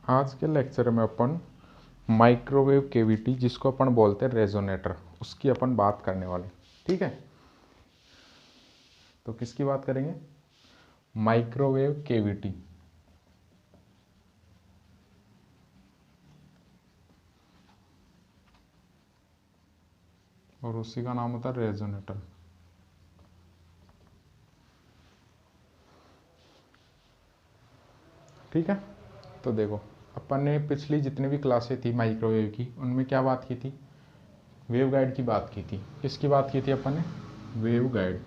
आज के लेक्चर में अपन माइक्रोवेव केविटी, जिसको अपन बोलते हैं रेजोनेटर, उसकी अपन बात करने वाले। ठीक है, तो किसकी बात करेंगे? Microwave cavity. और उसी का नाम होता है रेजोनेटर। ठीक है, तो देखो अपन ने पिछली जितनी भी क्लासें थी माइक्रोवेव की, उनमें क्या बात की थी? वेव गाइड की बात की थी। किसकी बात की थी अपन ने? Wave guide.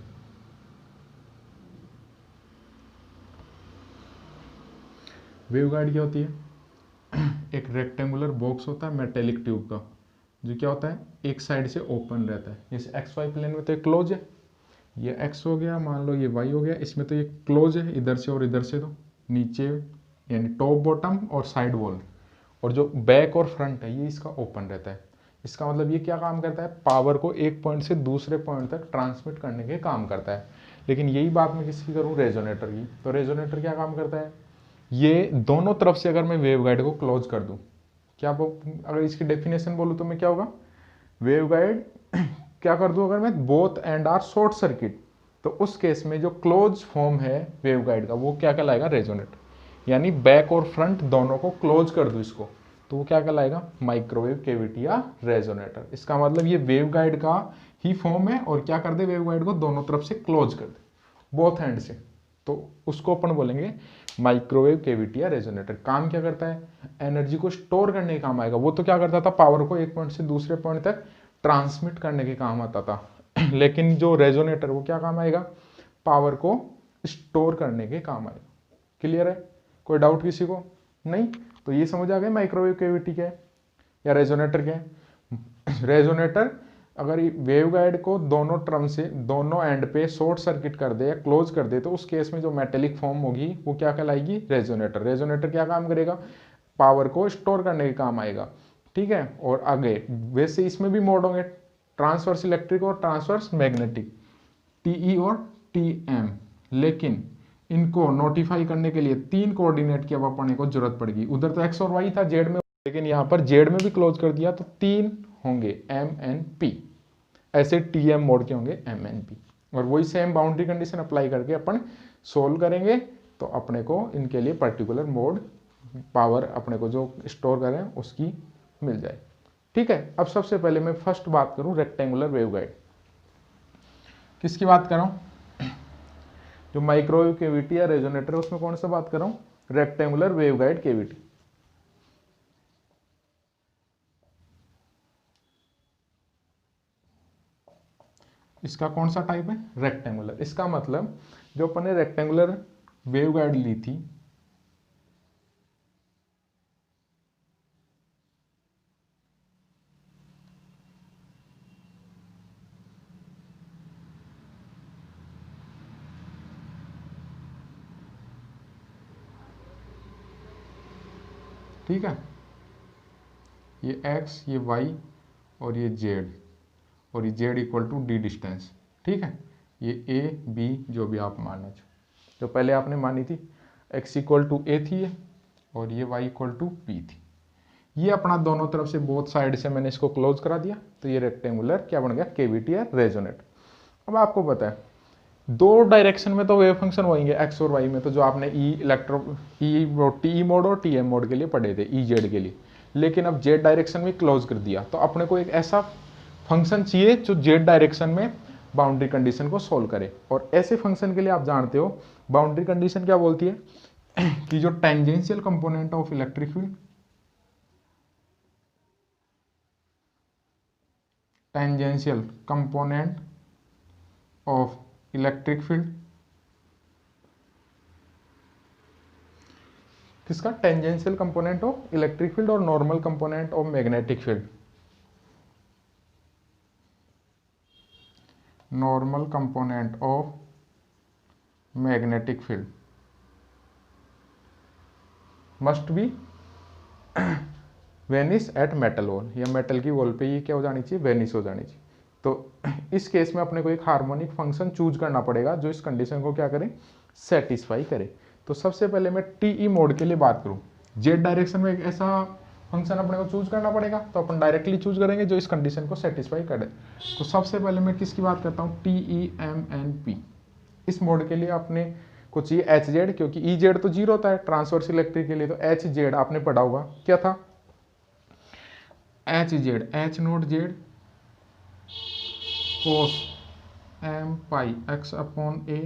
वेव गाइड क्या होती है? एक रेक्टेंगुलर बॉक्स होता है मेटेलिक ट्यूब का, जो क्या होता है, एक साइड से ओपन रहता है। जैसे एक्स वाई प्लेन में तो एक क्लोज है, ये एक्स हो गया, मान लो ये वाई हो गया, इसमें तो ये क्लोज है इधर से और इधर से, तो नीचे यानी टॉप बॉटम और साइड वॉल, और जो बैक और फ्रंट है ये इसका ओपन रहता है। इसका मतलब ये क्या काम करता है? पावर को एक पॉइंट से दूसरे पॉइंट तक ट्रांसमिट करने के काम करता है। लेकिन यही बात मैं किसकी करूँ? रेजोनेटर की। तो रेजोनेटर क्या काम करता है? ये दोनों तरफ से अगर मैं वेव गाइड को क्लोज कर दूं, क्या अगर इसकी डेफिनेशन बोलूं तो मैं क्या होगा? वेव गाइड क्या कर दूं अगर मैं? Both end are short circuit, तो उस केस में जो क्लोज फॉर्म है वेव गाइड का, वो क्या कहलाएगा? रेजोनेटर। यानी बैक और फ्रंट दोनों को क्लोज कर दूं इसको, तो वो क्या कहलाएगा? माइक्रोवेव केविटी या रेजोनेटर। इसका मतलब ये वेव गाइड का ही फॉर्म है, और क्या कर दे? वेव गाइड को दोनों तरफ से क्लोज कर दे, बोथ हैंड से, तो उसको अपन बोलेंगे माइक्रोवेव केविटी या रेजोनेटर। काम क्या करता है? एनर्जी को स्टोर करने के काम आएगा। वो तो क्या करता था? पावर को एक पॉइंट से दूसरे पॉइंट तक ट्रांसमिट करने के काम आता था। लेकिन जो रेजोनेटर, वो क्या काम आएगा? पावर को स्टोर करने के काम आएगा। क्लियर है? कोई डाउट किसी को? नहीं? तो ये समझ आ गए माइक्रोवेव केविटी क्या है या रेजोनेटर क्या है। रेजोनेटर अगर वेव गाइड को दोनों टर्म से, दोनों एंड पे शॉर्ट सर्किट कर दे या क्लोज कर दे, तो उस केस में जो मेटेलिक फॉर्म होगी वो क्या कहलाएगी? रेजोनेटर। रेजोनेटर क्या काम करेगा? पावर को स्टोर करने के काम आएगा। ठीक है, और आगे वैसे इसमें भी मोड होंगे, ट्रांसवर्स इलेक्ट्रिक और ट्रांसवर्स मैग्नेटिक, टीई और टीएम। लेकिन इनको नोटिफाई करने के लिए तीन कोऑर्डिनेट की अब अपने को जरूरत पड़ेगी। उधर तो एक्स और वाई था जेड में, लेकिन यहाँ पर जेड में भी क्लोज कर दिया, तो तीन होंगे एम एन पी। ऐसे टी एम मोड के होंगे एम एन पी, और वही सेम बाउंड्री कंडीशन अप्लाई करके अपन सोल्व करेंगे, तो अपने को इनके लिए पर्टिकुलर मोड पावर अपने को जो स्टोर करें उसकी मिल जाए। ठीक है, अब सबसे पहले मैं फर्स्ट बात करूं रेक्टेंगुलर वेव गाइड। किसकी बात कर रहा हूं? जो माइक्रोवेव केविटी या रेजोनेटर है उसमें कौन सा बात कर रहा हूं? Rectangular wave guide cavity. इसका कौन सा टाइप है? रेक्टेंगुलर। इसका मतलब जो अपन ने रेक्टेंगुलर वेव गाइड ली थी, ठीक है, ये x, ये y और ये z, और ये z equal to D distance. ठीक है, ये a b जो भी आप मानना चाहो। जो पहले आपने मानी थी x इक्वल टू a थी ये, और ये y इक्वल टू b थी। ये अपना दोनों तरफ से बोथ साइड से मैंने इसको क्लोज करा दिया, तो ये रेक्टेंगुलर क्या बन गया? केविटी या रेजोनेटर। अब आपको पता है दो डायरेक्शन में तो वेव फंक्शन होंगे एक्स और वाई में, तो जो आपने टी मोड और टी एम मोड के लिए पढ़े थे, ई जेड के लिए। लेकिन अब जेड डायरेक्शन में क्लोज कर दिया, तो अपने को एक ऐसा फंक्शन चाहिए जो जेड डायरेक्शन में बाउंड्री कंडीशन को सोल्व करे। और ऐसे फंक्शन के लिए आप जानते हो बाउंड्री कंडीशन क्या बोलती है कि जो tangential component of electric field, tangential component of electric field, किसका? Tangential component of electric field और normal component of magnetic field. Normal component of magnetic field must be vanish at metal wall, या metal की wall पे ये क्या हो जानी चाहिए? वेनिस हो जानी चाहिए। तो इस केस में अपने को एक हार्मोनिक फंक्शन चूज करना पड़ेगा जो इस कंडीशन को क्या करे? सेटिस्फाई करे। तो सबसे पहले मैं टीई मोड के लिए बात करूं, जेड डायरेक्शन में एक ऐसा फंक्शन अपने को चूज करना पड़ेगा, तो अपन डायरेक्टली चूज करेंगे जो इस कंडीशन को सेटिस्फाई करे। तो सबसे पहले मैं किसकी बात करता हूँ, TEMNP। इस मोड के लिए आपने को चाहिए एच जेड, क्योंकि ई जेड तो जीरो होता है ट्रांसवर्स इलेक्ट्रिक के लिए, तो एच जेड आपने पढ़ा होगा क्या था, H Z, H naught Z cos m pi x upon a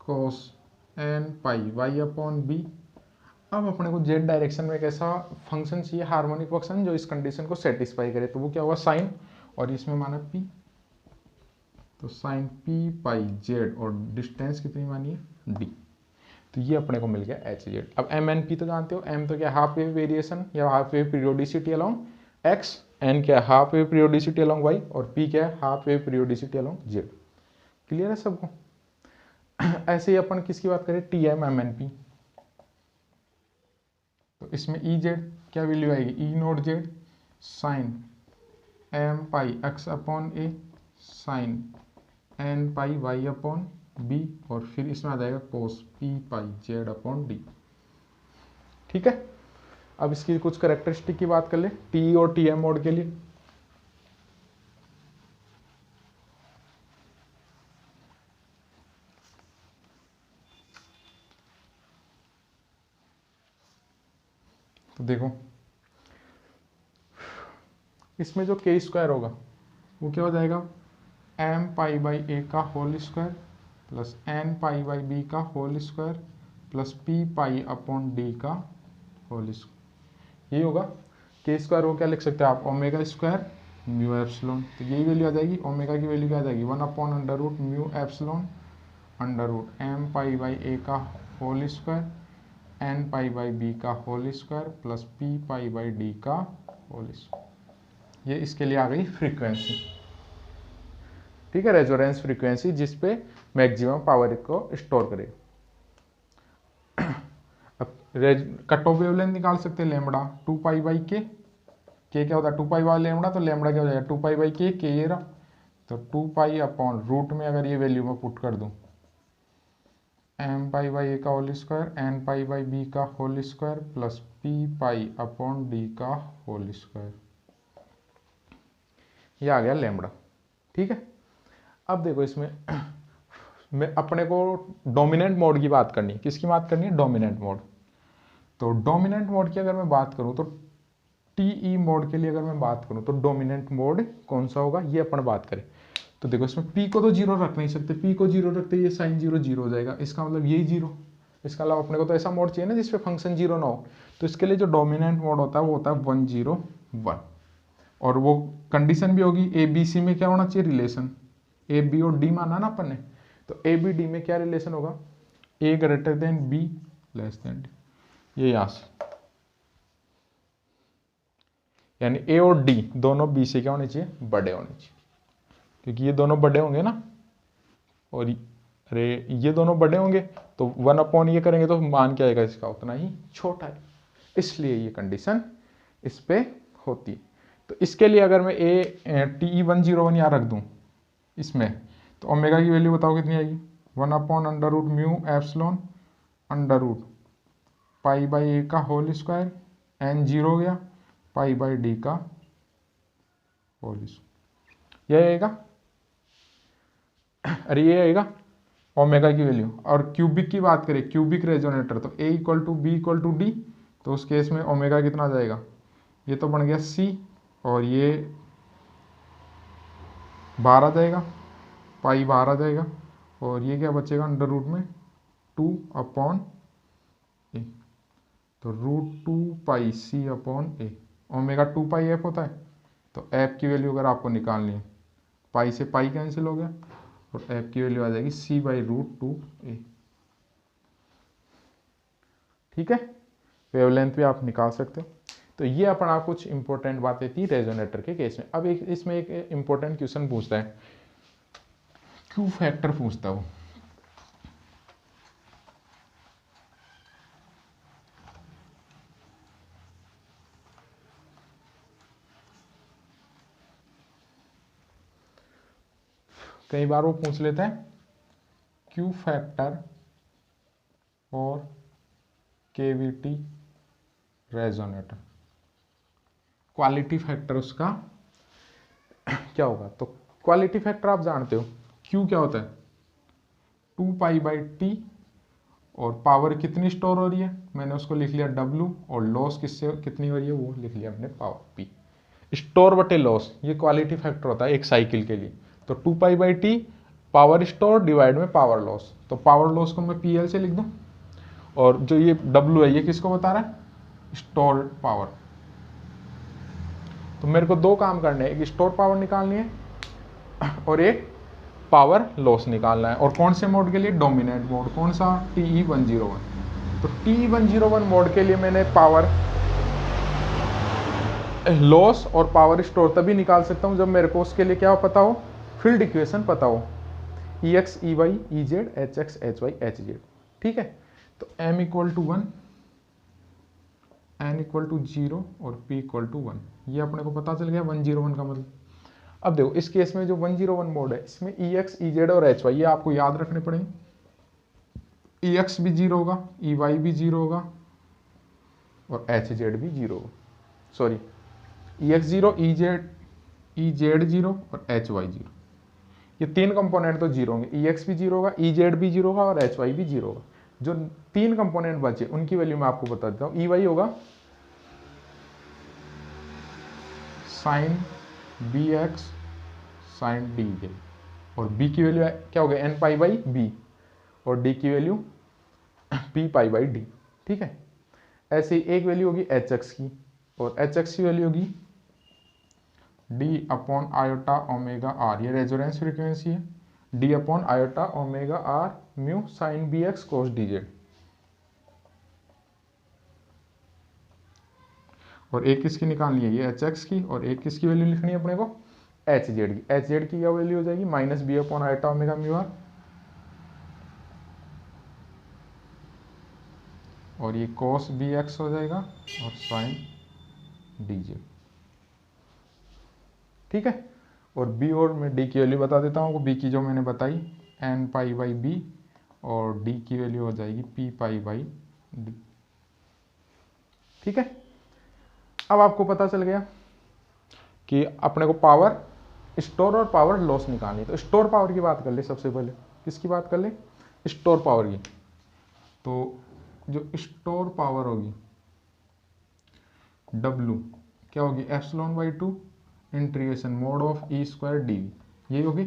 cos n pi y upon b. अब अपने को जेड डायरेक्शन में एक ऐसा फंक्शन चाहिए, हार्मोनिक फंक्शन, जो इस कंडीशन को सेटिस्फाई करे, तो वो क्या हुआ, साइन, और इसमें माना पी, तो साइन पी पाई जेड, और डिस्टेंस कितनी मानी है डी। तो ये अपने को मिल गया एच जेड। अब एम एन पी तो जानते हो, एम तो क्या हाफ वेव वेरिएशन या half wave periodicity along x, n क्या half wave periodicity along y, और पी क्या है half wave periodicity along z. Clear है सबको। ऐसे ही अपन किसकी बात करें, T M m n p, तो इसमें ई जेड क्या वैल्यू आएगी, E naught z sine m pi x upon ए sign N pi y upon B, और फिर इसमें आ जाएगा कोस पी पाई जेड अपॉन डी। ठीक है। अब इसकी कुछ कैरेक्टरिस्टिक की बात कर ले टी और टी एम मोड के लिए। तो देखो इसमें जो के स्क्वायर होगा वो क्या हो जाएगा, एम पाई बाई ए का whole square plus n pi by b का whole square plus p pi upon d का होल स्क्वायर। ये होगा के स्क्वायर को क्या लिख सकते हैं आप, ओमेगा स्क्वायर म्यू एप्सिलॉन। तो यही वैल्यू आ जाएगी, ओमेगा की वैल्यू क्या आ जाएगी, 1 upon under root mu epsilon under root m pi by ए का whole square n pi by b का whole square plus p pi by d का होल स्क्वायर। ये इसके लिए आ गई फ्रीक्वेंसी। ठीक है, रेजोनेंस फ्रीक्वेंसी जिसपे मैक्सिमम पावर को स्टोर करे। अब कट ऑफ वेवलेंथ निकाल सकते हैं, लेमड़ा 2 पाई बाई के क्या होता है 2 पाई बाई लेमड़ा, तो लेमड़ा क्या हो जाएगा 2 पाई बाई के ये रहा, तो 2 पाई अपॉन रूट में अगर ये वैल्यू मैं पुट कर दूं एम पाई बाई ए का whole square n pi by b का whole square plus p pi upon d का होल स्क्वायर, ये आ गया लेमड़ा। ठीक है। अब देखो इसमें मैं अपने को डोमिनेंट मोड की बात करनी है, किसकी बात करनी है, डोमिनेंट मोड। तो डोमिनेंट मोड की अगर मैं बात करूं तो टीई मोड के लिए अगर मैं बात करूं तो डोमिनेंट मोड कौन सा होगा, ये अपन बात करें। तो देखो इसमें पी को तो जीरो रख नहीं सकते, पी को जीरो रखते ये साइन जीरो जीरो हो जाएगा, इसका मतलब यही जीरो। इसके अलावा अपने को तो ऐसा मोड चाहिए ना जिसपे फंक्शन जीरो ना हो, तो इसके लिए जो डोमिनेंट मोड होता है वो होता है 101, और वो कंडीशन भी होगी ए बी सी में क्या होना चाहिए रिलेशन, ए बी और डी माना ना अपन ने, तो ए बी डी में क्या रिलेशन होगा, a greater than b less than D, ये यहां से, यानी ए और डी दोनों बी से क्या होने चाहिए, बड़े होने चाहिए, क्योंकि ये दोनों बड़े होंगे ना, और अरे ये दोनों बड़े होंगे तो 1 अपॉन ये करेंगे तो मान क्या आएगा इसका, उतना ही छोटा है, इसलिए ये कंडीशन इस पे होती है। तो इसके लिए अगर मैं ए टी 101 यहाँ रख दूं इसमें, तो ओमेगा की वैल्यू बताओ कितनी आएगी, 1 upon under root mu epsilon under root pi by ए का होल स्क्वायर, एन जीरो हो गया, पाई बाई डी का होल स्क्वायर, यह आएगा। अरे ये आएगा ओमेगा की वैल्यू। और क्यूबिक की बात करें, क्यूबिक रेजोनेटर, तो a equal to b equal to d, तो उस केस में ओमेगा कितना आ जाएगा, ये तो बन गया सी, और ये बाहर आ जाएगा, पाई बाहर आ जाएगा, और ये क्या बचेगा अंडर रूट में 2 अपॉन ए, तो रूट 2 पाई सी अपॉन ए, ओमेगा 2 पाई एफ होता है, तो एफ की वैल्यू अगर आपको निकालनी है, पाई से पाई कैंसिल हो गया, और एफ की वैल्यू आ जाएगी सी बाई रूट 2 ए। ठीक है, वेवलेंथ भी आप निकाल सकते हो। तो ये अपना कुछ इंपॉर्टेंट बातें थी रेजोनेटर के केस में। अब एक इसमें एक इंपॉर्टेंट क्वेश्चन पूछता है, क्यू फैक्टर पूछता है वो, कई बार वो पूछ लेते हैं क्यू फैक्टर और केवीटी रेजोनेटर। क्वालिटी फैक्टर उसका क्या होगा? तो क्वालिटी फैक्टर आप जानते हो, Q क्या होता है? 2π/T, और पावर कितनी स्टोर हो रही है, मैंने उसको लिख लिया W, और लॉस किससे कितनी हो रही है वो लिख लिया हमने पावर P। स्टोर बटे लॉस, ये क्वालिटी फैक्टर होता है एक साइकिल के लिए। तो 2π/T पावर स्टोर डिवाइड में पावर लॉस, तो पावर लॉस को मैं PL से लिख दूं, और जो ये W है ये किसको बता रहा है? Store power. तो मेरे को दो काम करने हैं, एक स्टोर पावर निकालनी है और एक पावर लॉस निकालना है। और कौन से मोड के लिए? Dominant mode. कौन सा? TE101। तो TE101 मोड के लिए मैंने पावर लॉस और पावर स्टोर तभी निकाल सकता हूं जब मेरे को उसके लिए क्या पता हो? फील्ड इक्वेशन पता हो, EX EY EZ HX HY HZ। ठीक है, तो M = 1, N = 0 और P = 1, ये अपने को पता चल गया 101 का मतलब। अब देखो इस केस में जो 101 मोड है इसमें EX EZ और HY ये आपको याद रखने पड़ेंगे। EX भी 0 होगा, EY भी 0 होगा और HZ भी 0 होगा। सॉरी, EX 0, EZ 0 और HY 0, ये तीन कंपोनेंट तो 0 होंगे। EX भी 0 होगा, EZ भी 0 होगा और HY भी 0 होगा। जो तीन कंपोनेंट बचे उनकी वैल्यू मैं आपको बता देता हूँ। EY होगा sin BX sin DJ, और B की वैल्यू क्या हो गया? nπ/b, और D की वैल्यू pπ/d। ठीक है, ऐसे ही एक वैल्यू होगी HX की, और HX की वैल्यू होगी d/i/ωr, ये रेजोनेंस फ्रीक्वेंसी है, d/i/ωr mu sin BX cos DZ। और एक किसकी निकालनी है? ये HX की, और एक किसकी वैल्यू लिखनी है अपने को? HZ की। HZ की क्या वैल्यू हो जाएगी? -b/i/ωμr, और ये cos BX हो जाएगा और sin DZ। ठीक है, और B और मैं D की वैल्यू बता देता हूँ। B की जो मैंने बताई nπ/b, और D की वैल्यू हो जाएगी pπ/d। ठीक है, अब आपको पता चल गया कि अपने को पावर स्टोर और पावर लॉस निकालनी। तो स्टोर पावर की बात कर ले सबसे पहले। किसकी बात कर ले? स्टोर पावर की। तो जो स्टोर पावर होगी W क्या होगी? ε/2 integration mod of E² dV, यही होगी,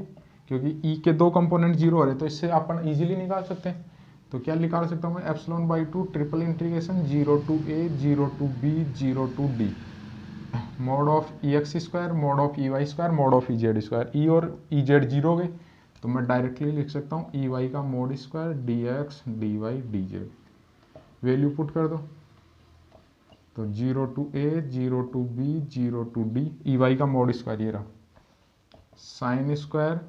क्योंकि E के दो कंपोनेंट 0 हो रहे तो इससे अपन इजीली निकाल सकते हैं। तो क्या निकाल सकता हूँ मैं? ε/2 triple integration 0 to A 0 to B 0 to D mod of EX², mod of EY², mod of EZ²। E और EZ 0 हो गए तो मैं डायरेक्टली लिख सकता हूँ EY का mod square DX DY DZ। Value put कर दो, तो 0 to A 0 to B 0 to D, EY का mod स्क्वायर ये रहा, साइन स्क्वायर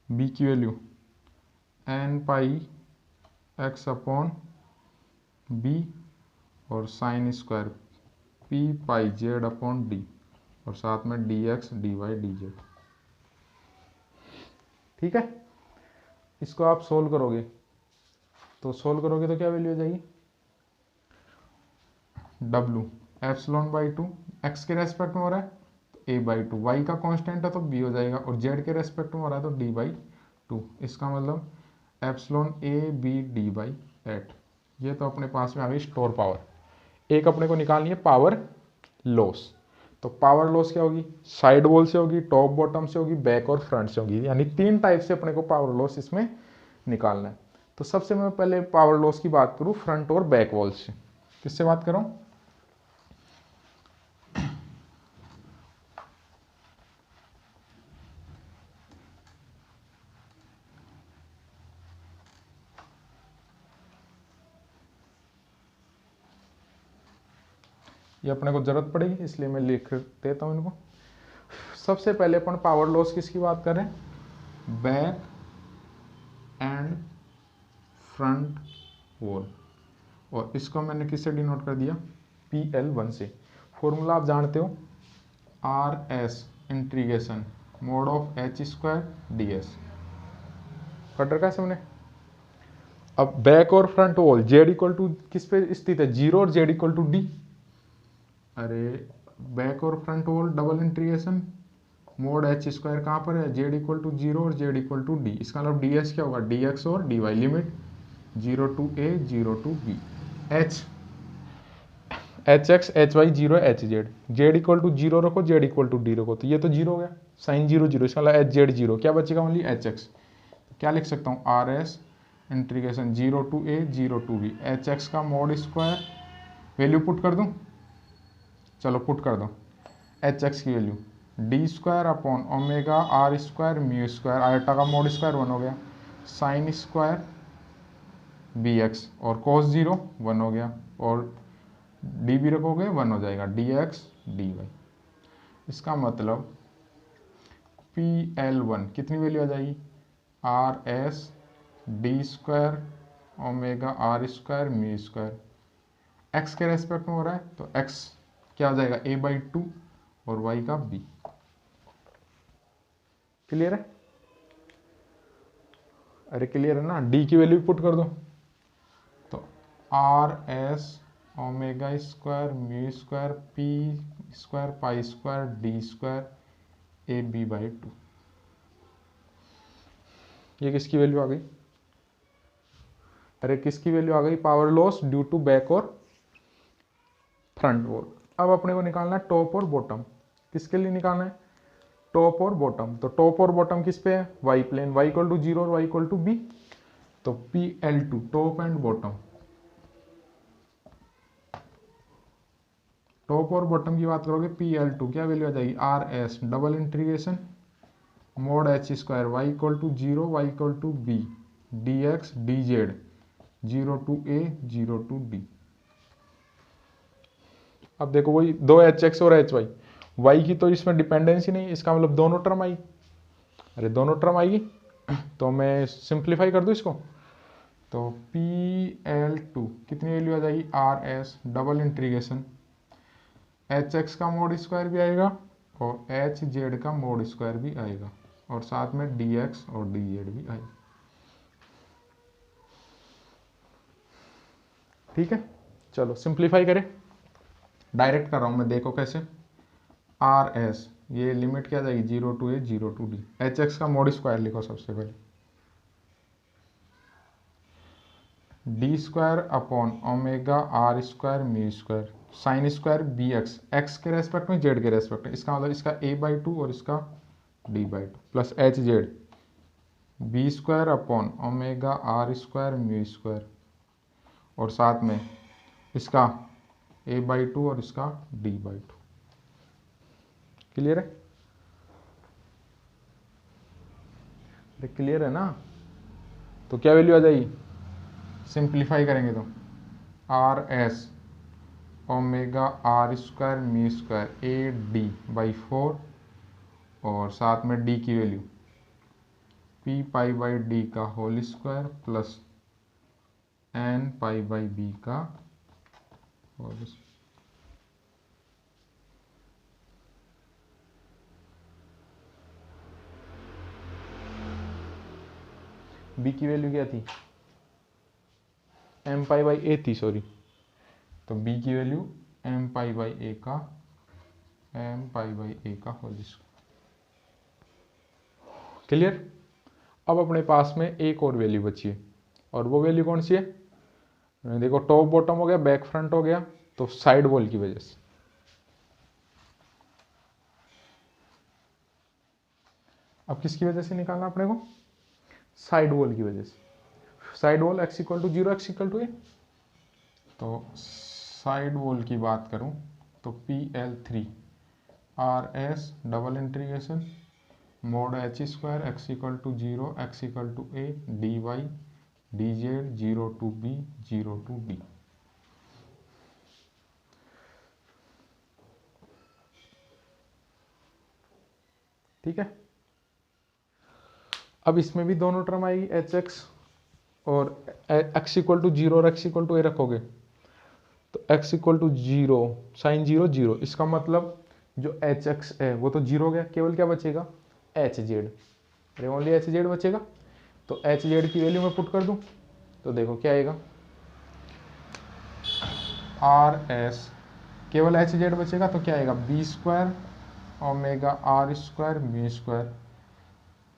B की वैल्यू nπx/b, और साइन स्क्वायर pπz/d, और साथ में dx dy dz। ठीक है, इसको आप सोल्व करोगे तो क्या वैल्यू हो जाएगी? W ε/2 x के रेस्पेक्ट में हो रहा है तो a/2, y का कांस्टेंट है तो b हो जाएगा, और z के रेस्पेक्ट में हो रहा है तो d/2। इसका मतलब εABD/8। ये तो अपने पास में आ गई स्टोर पावर। एक अपने को निकालनी है पावर लॉस। तो पावर लॉस क्या होगी? साइड वॉल से होगी, टॉप बॉटम से होगी, बैक और फ्रंट से होगी, यानी तीन टाइप से अपने को पावर लॉस इसमें निकालना है। तो सबसे मैं पहले पावर लॉस की बात करूं फ्रंट और बैक वॉल से। किससे बात करूं? ये अपने को जरूरत पड़ेगी इसलिए मैं लिख देता हूं इनको। सबसे पहले अपन पावर लॉस किसकी बात कर रहे हैं? बैक एंड फ्रंट वॉल, और इसको मैंने किससे डिनोट कर दिया? PL1 से। फॉर्मूला आप जानते हो, RS integration mod of H² DS। Cut रखा है सबने? अब बैक और front wall Z equal to किस पे स्थित है, 0 और जेड इक्वल टू डी। अरे बैक और front wall double integration mod H square कहाँ पर है, जेड इक्वल टू 0 और जेड इक्वल टू डी। इसका मतलब डी एस क्या होगा, डी एक्स और D Y, limit 0 to A 0 to B. H X H Y 0 H Z, Z equal to 0 रखो जेड इक्वल टू डी रखो, तो ये तो 0 हो गया, साइन 0 0, इसका मतलब एच जेड 0, क्या बचेगा ओनली एच एक्स। क्या लिख सकता हूँ, R S integration 0 to A 0 to B, H X का मोड स्क्वायर वैल्यू पुट कर दूँ, चलो पुट कर दो, एच एक्स की value D square upon omega are square mu square, iota का मोड स्क्वायर 1 हो गया, साइन स्क्वायर बी एक्स और कॉस 0 1 हो गया, और डी भी रखोगे 1 हो जाएगा, डी एक्स डी वाई। इसका मतलब पी एल वन कितनी वैल्यू आ जाएगी, R S D square omega are square mu square, X के रेस्पेक्ट में हो रहा है तो एक्स क्या हो जाएगा a/2 और y का b। क्लियर है, अरे क्लियर है ना, d की वैल्यू पुट कर दो, तो R S omega square mu square P square pi square d square ab/2। ये किसकी वैल्यू आ गई, अरे किसकी वैल्यू आ गई, power loss due to back और फ्रंट वॉल। अब अपने को निकालना है टॉप और बॉटम, किसके लिए निकालना है, टॉप और बॉटम। तो टॉप और बॉटम किस पे है, Y plane, Y equal to 0 और वाई इक्वल टू बी, तो P L two top and bottom. Top और बॉटम की बात करोगे पी एल टू क्या वैल्यू आ जाएगी, R S double integration mod H square Y equal to 0 Y equal to B D X D Z 0 to A 0 to D. अब देखो वही दो एच एक्स और एच वाई, वाई की तो इसमें डिपेंडेंसी नहीं, इसका मतलब दोनों टर्म आई, अरे दोनों टर्म आएगी तो मैं सिंप्लीफाई कर दूं इसको, तो पी एल टू कितनी वैल्यू आ जाएगी, R S double integration H X का मोड स्क्वायर भी आएगा और एच जेड का मोड स्क्वायर भी आएगा, और साथ में डी एक्स और डी जेड भी आएगा। ठीक है, चलो सिंप्लीफाई करें, डायरेक्ट कर रहा हूं मैं, देखो कैसे, आर एस ये लिमिट क्या जाएगी 0 to A 0 to D, H X का मोड स्क्वायर लिखो सबसे पहले, D square upon omega are square mu square sine square B X, X के रेस्पेक्ट में जेड के रेस्पेक्ट में, इसका मतलब इसका a/2 और इसका d/2 plus H Z B square upon omega are square mu square, और साथ में इसका a/2 और इसका d/2। क्लियर है, क्लियर है ना, तो क्या वैल्यू आ जाएगी, सिंप्लीफाई करेंगे तो R S omega are square mu square a d by 4, और साथ में डी की value p pi by d का whole square plus n pi by b का होल स्क्वायर। बी की वैल्यू क्या थी, एम पाई बाई ए थी, सॉरी, तो बी की वैल्यू एम पाई बाई ए का होल स्क्वायर। क्लियर, अब अपने पास में एक और वैल्यू बची है, और वो वैल्यू कौन सी है, देखो टॉप बॉटम हो गया, बैक फ्रंट हो गया, तो साइड वॉल की वजह से, अब किसकी वजह से निकालना अपने को, साइड वॉल की वजह से, side wall x equal to 0 x equal to a, तो साइड वॉल की बात करूं तो PL3 R S double integration mod H square x equal to 0 x equal to a d y d Z 0 to b 0 to d. ठीक है, अब इसमें भी दोनों टर्म आएगी एच एक्स, और x इक्वल टू 0 और x इक्वल टू ए रखोगे तो x इक्वल टू 0 साइन 0 0, इसका मतलब जो एच एक्स है वो तो 0 हो गया, केवल क्या बचेगा H Z, only H Z बचेगा, तो एच जेड की वैल्यू मैं पुट कर दूं, तो देखो क्या आएगा, आर एस केवल एच जेड बचेगा तो क्या आएगा, B square omega are square mu square,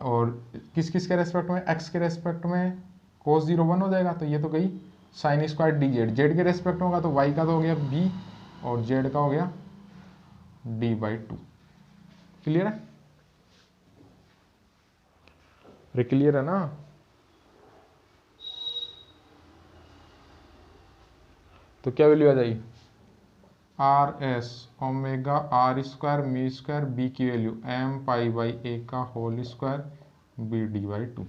और किस किस के रेस्पेक्ट में, एक्स के रेस्पेक्ट में कोस 0 1 हो जाएगा, तो ये तो गई sine square D Z, Z के रेस्पेक्ट में होगा तो वाई का तो हो गया बी और जेड का हो गया d/2। क्लियर है, अरे क्लियर है ना। तो क्या वैल्यू आ जाएगी, R S omega are square mu square, B की वैल्यू एम पाई बाई ए का whole square B d/2।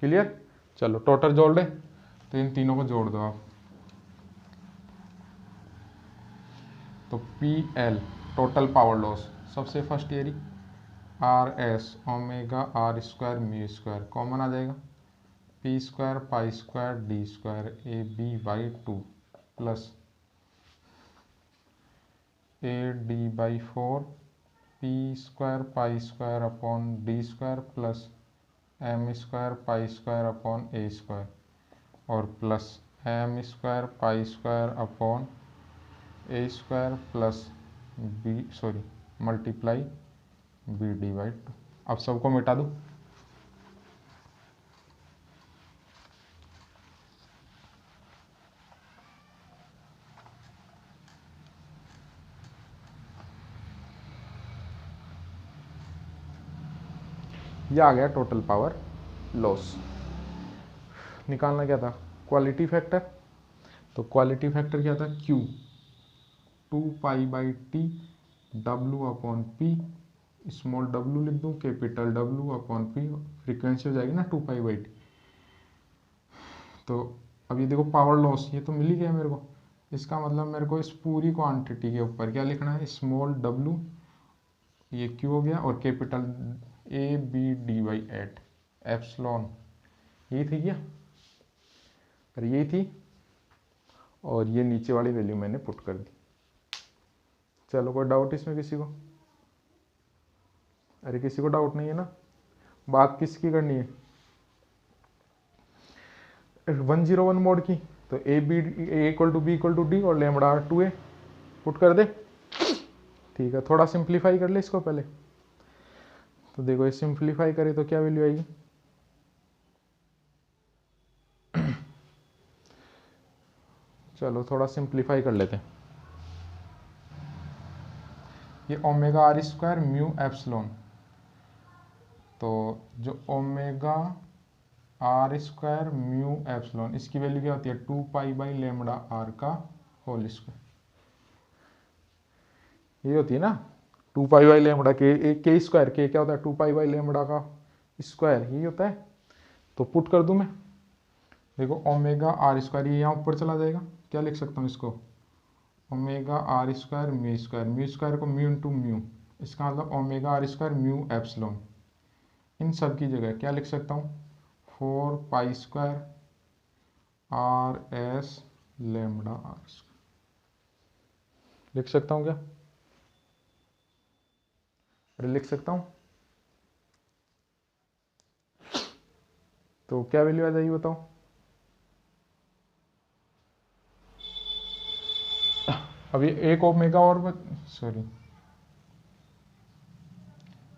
Clear, चलो टोटल जोड़ ले, तो इन तीनों को जोड़ दो आप, तो P L total power loss, सबसे फर्स्ट एरी R S omega are square mu square common आ जाएगा, p square pi square d square a b/2 plus a d/4 p square pi square upon d square plus m square pi square upon a square, और plus m square pi square upon a square plus multiply b d/2। अब सबको मिटा दूँ, ये आ गया total power loss. निकालना क्या था, क्वालिटी फैक्टर, तो क्वालिटी फैक्टर क्या था, Q 2π/T W upon P, small w लिख दूँ, capital W upon P, frequency हो जाएगी ना 2π/T। तो अब ये देखो पावर लॉस, ये तो मिल ही गया मेरे को, इसका मतलब मेरे को इस पूरी क्वांटिटी के ऊपर क्या लिखना है, स्मॉल w, ये Q हो गया, और कैपिटल ABD/8 एप्सिलॉन, यही थी क्या, अरे यही थी, और ये नीचे वाली वैल्यू मैंने पुट कर दी। चलो कोई डाउट इसमें किसी को, अरे किसी को डाउट नहीं है ना, बात किसकी करनी है, 101 मोड की, तो a equal to b equal to d और लेमड़ा r 2a पुट कर दे। ठीक है, थोड़ा सिंप्लीफाई कर ले इसको पहले, तो देखो ये सिंप्लीफाई करे तो क्या वैल्यू आएगी, चलो थोड़ा सिंप्लीफाई कर लेते हैं, ये omega are square mu epsilon, तो जो omega are square mu epsilon, इसकी वैल्यू क्या होती है, 2π/λ का होल स्क्वायर, ये होती है ना 2π/λ के स्क्वायर, के क्या होता है 2π/λ का स्क्वायर, यही होता है। तो पुट कर दूं मैं, देखो ओमेगा आर स्क्वायर ये यहाँ ऊपर चला जाएगा, क्या लिख सकता हूँ इसको, omega are square, mu square को म्यू इंटू म्यू, इसका मतलब omega are square mu epsilon, इन सब की जगह क्या लिख सकता हूँ, 4π square R S lambda r लिख सकता हूँ क्या, अरे लिख सकता हूँ, तो क्या वैल्यू आ जाएगी बताओ, अभी एक ओमेगा और सॉरी,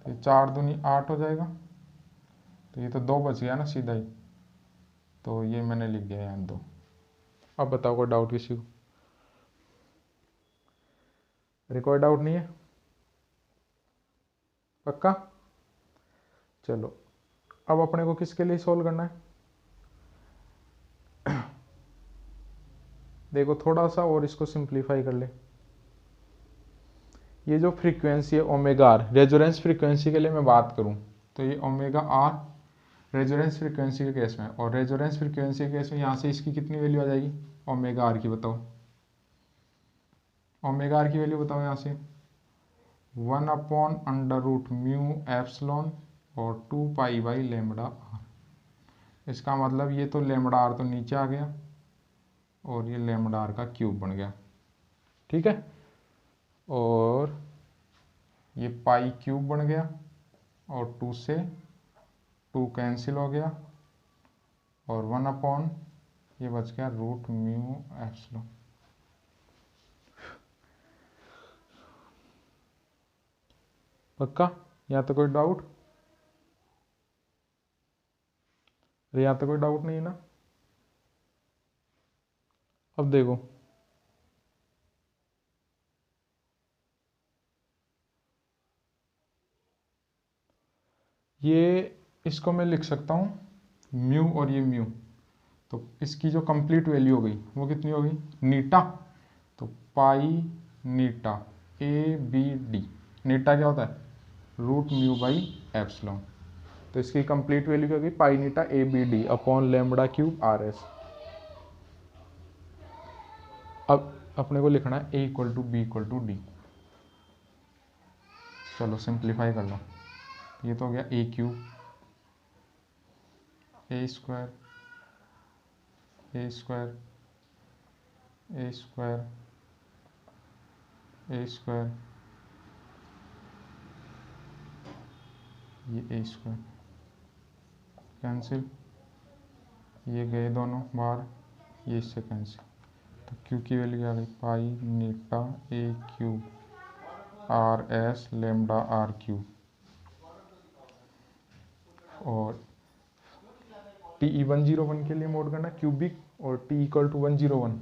तो 4 दूनी 8 हो जाएगा, तो ये तो 2 बच गया ना सीधा ही, तो ये मैंने लिख दिया यहाँ 2। अब बताओ कोई डाउट किसी को, अरे कोई डाउट नहीं है, पक्का। चलो अब अपने को किसके लिए सोल्व करना है, देखो थोड़ा सा और इसको सिंप्लीफाई कर ले, ये जो फ्रीक्वेंसी है ओमेगा आर, रेजोनेंस फ्रीक्वेंसी के लिए मैं बात करूं तो ये ओमेगा आर रेजोनेंस फ्रीक्वेंसी के केस में, और रेजोनेंस फ्रीक्वेंसी के केस में यहाँ से इसकी कितनी वैल्यू आ जाएगी ओमेगा आर की, बताओ ओमेगा आर की वैल्यू बताओ यहाँ से, 1/√μ एप्सिलॉन और 2π/λ आर, इसका मतलब ये तो लेमड़ा आर तो नीचे आ गया और ये लेमड़ा आर का क्यूब बन गया, ठीक है, और ये पाई क्यूब बन गया और 2 से 2 कैंसिल हो गया और 1 अपॉन ये बच गया रूट म्यू एप्सिलॉन। पक्का? यहाँ तो कोई डाउट? अरे यहाँ तो कोई डाउट नहीं है ना? अब देखो, ये इसको मैं लिख सकता हूँ म्यू और ये म्यू, तो इसकी जो कंप्लीट वैल्यू हो गई वो कितनी हो गई नीटा, तो पाई नीटा ए बी डी। नीटा क्या होता है रूट म्यू बाई एप्सिलॉन, तो इसकी कंप्लीट वैल्यू क्या होगी pi eta a b d upon lambda cube R S. अब अपने को लिखना है a equal to b equal to d. चलो सिंप्लीफाई कर लो, ये तो हो गया a cube a square a square a square a square, ये ए स्क्वायर कैंसिल, ये गए दोनों बाहर, ये इससे कैंसिल, तो क्यू की वैल्यू क्या गई pi eta a cube R S lambda r cube, और टी ई 101 के लिए मोड करना क्यूबिक और टी इक्वल टू 101,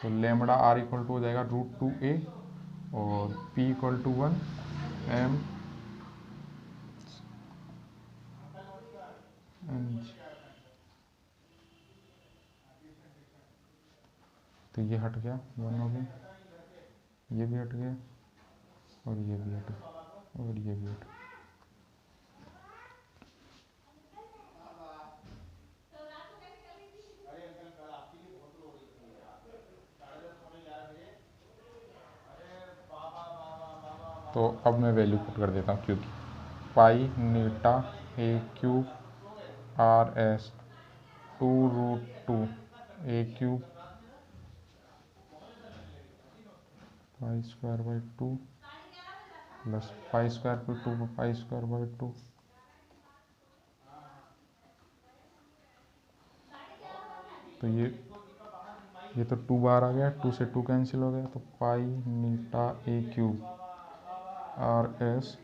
तो लेमडा आर इक्वल टू हो जाएगा रूट 2a और p इक्वल टू 1 m, तो ये हट गया 1 हो गया, ये भी हट गया और ये भी हट गया और ये भी हट गया। तो अब मैं वैल्यू पुट कर देता हूँ क्योंकि pi eta a cube R S 2 root 2 a cube pi square by 2 plus pi square by 2 pi square by 2, तो ये तो 2 बाहर आ गया, 2 से 2 कैंसिल हो गया, तो पाई eta a cube R S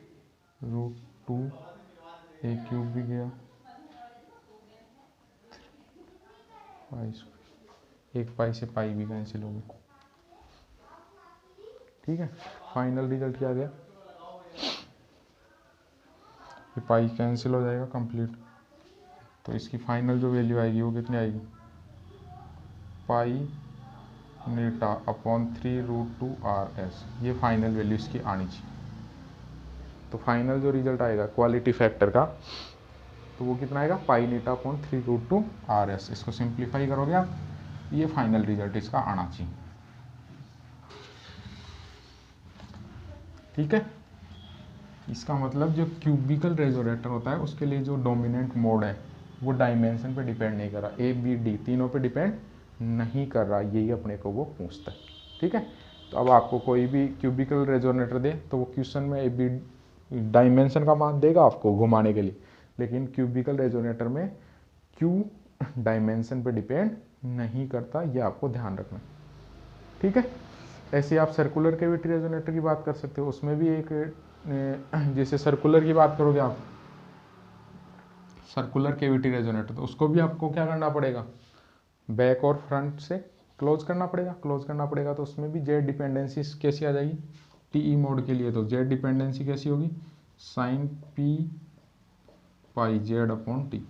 root 2 a cube भी गया, पाई एक पाई से पाई भी कैंसिल हो गया। ठीक है, फाइनल रिजल्ट क्या आ गया, ये पाई कैंसिल हो जाएगा कंप्लीट, तो इसकी फाइनल जो वैल्यू आएगी वो कितनी आएगी पाई नीटा अपॉन 3 रूट 2 आर एस, ये फाइनल वैल्यू इसकी आनी चाहिए। तो फाइनल जो रिजल्ट आएगा क्वालिटी फैक्टर का, तो वो कितना आएगा पाई नीटा अपॉन 3 रूट 2 आर एस। इसको सिंप्लीफाई करोगे आप, ये फाइनल रिजल्ट इसका आना चाहिए। ठीक है, इसका मतलब जो क्यूबिकल रेजोनेटर होता है उसके लिए जो डोमिनेंट मोड है वो डायमेंशन पे डिपेंड नहीं कर रहा, ए बी डी तीनों पे डिपेंड नहीं कर रहा, यही अपने को वो पूछता है। ठीक है, तो अब आपको कोई भी क्यूबिकल रेजोनेटर दे तो वो क्वेश्चन में ए बी डायमेंशन का मान देगा आपको घुमाने के लिए, लेकिन क्यूबिकल रेजोनेटर में क्यू डायमेंशन पे डिपेंड नहीं करता, ये आपको ध्यान रखना। ठीक है, ऐसे आप सर्कुलर कैविटी रेजोनेटर की बात कर सकते हो, उसमें भी एक जैसे सर्कुलर की बात करोगे आप सर्कुलर कैविटी रेजोनेटर, तो उसको भी आपको क्या करना पड़ेगा बैक और फ्रंट से क्लोज करना पड़ेगा, तो उसमें भी जेड डिपेंडेंसी कैसी आ जाएगी टीई मोड के लिए, तो जेड डिपेंडेंसी कैसी होगी साइन पी पाई जेड अपॉन टी,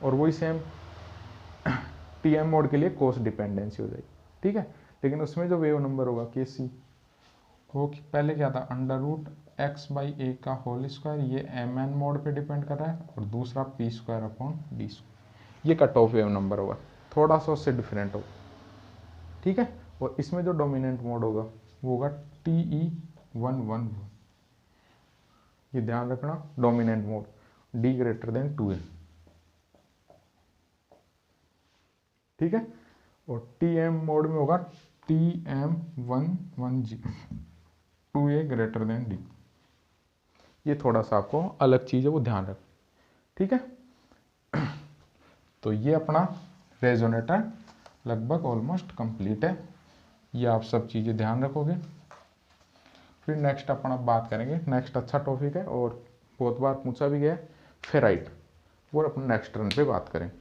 और वही सेम टीएम मोड के लिए कोस डिपेंडेंसी हो जाएगी। ठीक है, लेकिन उसमें जो वेव नंबर होगा के सी वो पहले क्या था अंडर रूट एक्स बाई ए का होल स्क्वायर, ये एम एन मोड पे डिपेंड कर रहा है, और दूसरा P square upon d square, ये कट ऑफ वेव नंबर होगा, थोड़ा सा उससे डिफरेंट होगा। ठीक है, और इसमें जो डोमिनेंट मोड होगा वो होगा टी ई 111, ये ध्यान रखना dominant mode D greater than 2a। ठीक है, और टी एम मोड में होगा T M 110 2a greater than D. ये थोड़ा सा आपको अलग चीज़ है, वो ध्यान रख, ठीक है। तो ये अपना रेजोनेटर लगभग ऑलमोस्ट कंप्लीट है, ये आप सब चीज़ें ध्यान रखोगे। फिर नेक्स्ट अपन अब बात करेंगे, नेक्स्ट अच्छा टॉपिक है और बहुत बार पूछा भी गया, फेराइट, वो अपन नेक्स्ट टर्न पे बात करें।